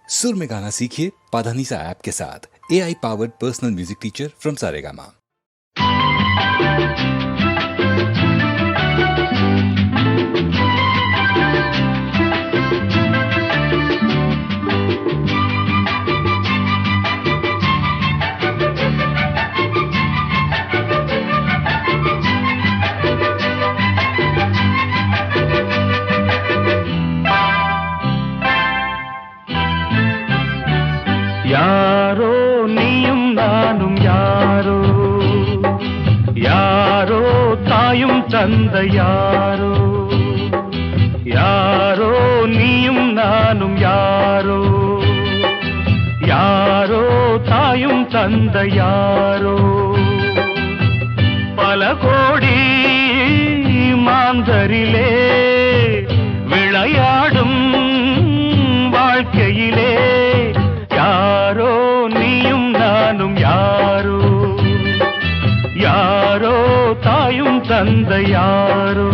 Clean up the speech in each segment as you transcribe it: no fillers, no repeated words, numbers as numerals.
सुर में गाना सीखिए पाधानीसा ऐप के साथ। AI powered personal music teacher from Saregama. யாரோ நீயும் நானும் யாரோ, யாரோ தாயும் தந்த யாரோ, யாரோ நீயும் நானும் யாரோ, யாரோ தாயும் தந்த யாரோ, பல கோடி மாந்தரிலே விளையாடும் வாழ்க்கையிலே யாரோ நீயும் நானும் யாரோ, யாரோ தாயும் தந்த யாரோ.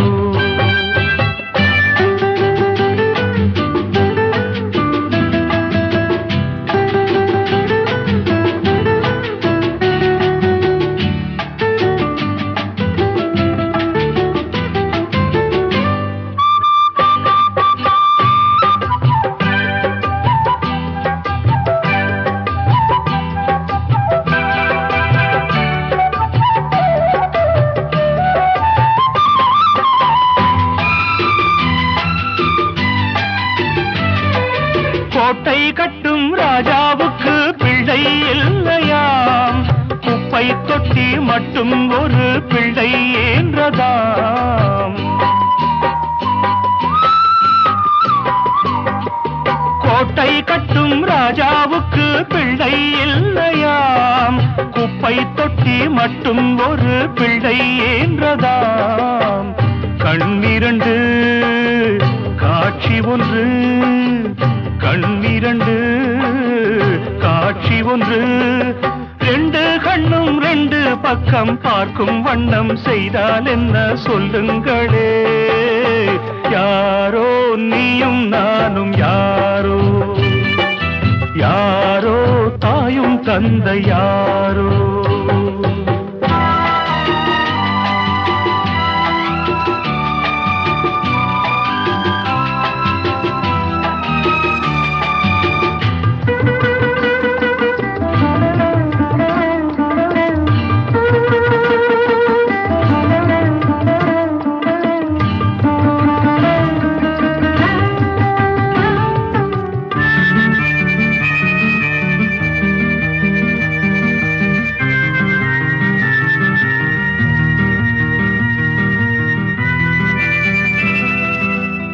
கோட்டை கட்டும் ராஜாவுக்கு பிள்ளை இல்லையாம், குப்பை தொட்டி மட்டும் ஒரு பிள்ளை என்றதாம். கோட்டை கட்டும் ராஜாவுக்கு பிள்ளை இல்லையாம், குப்பை தொட்டி மட்டும் ஒரு பிள்ளை என்றதாம். கண்ணிரண்டு காட்சி ஒன்று, கண்ணிரண்டு காட்சி ஒன்று, ரெண்டு கண்ணும் ரெண்டு பக்கம் பார்க்கும் வண்ணம் செய்தால் என்ன சொல்லுங்களே. யாரோ நீயும் நானும் யாரோ, யாரோ தாயும் தந்த யாரோ.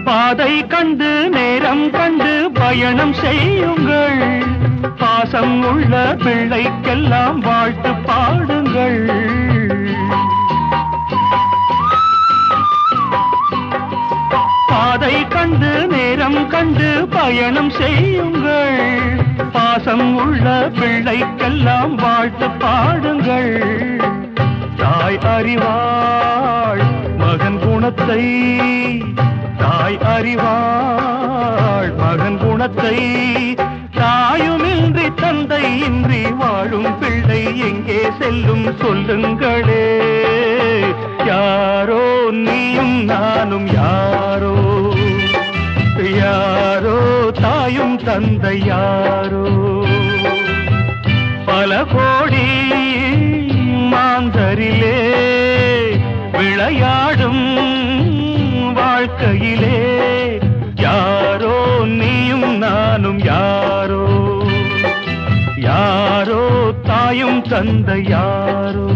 பாதை கண்டு நேரம் கண்டு பயணம் செய்யுங்கள், பாசம் உள்ள பிள்ளைக்கெல்லாம் வாழ்த்து பாடுங்கள். பாதை கண்டு நேரம் கண்டு பயணம் செய்யுங்கள், பாசம் உள்ள பிள்ளைக்கெல்லாம் வாழ்த்து பாடுங்கள். தாய் அறிவாள் மகன் குணத்தை, தாய் அறிவாள் மகன் குணத்தை, தாயுமின்றி தந்தை இன்றி வாழும் பிள்ளை எங்கே செல்லும் சொல்லுங்களே. யாரோ நீயும் நானும் யாரோ, யாரோ தாயும் தந்தை யாரோ, பல கோடி மாந்தரிலே விளையாடும் வாழ்க்கையிலே யாரோ நீயும் நானும் யாரோ, யாரோ தாயும் தந்த யாரோ.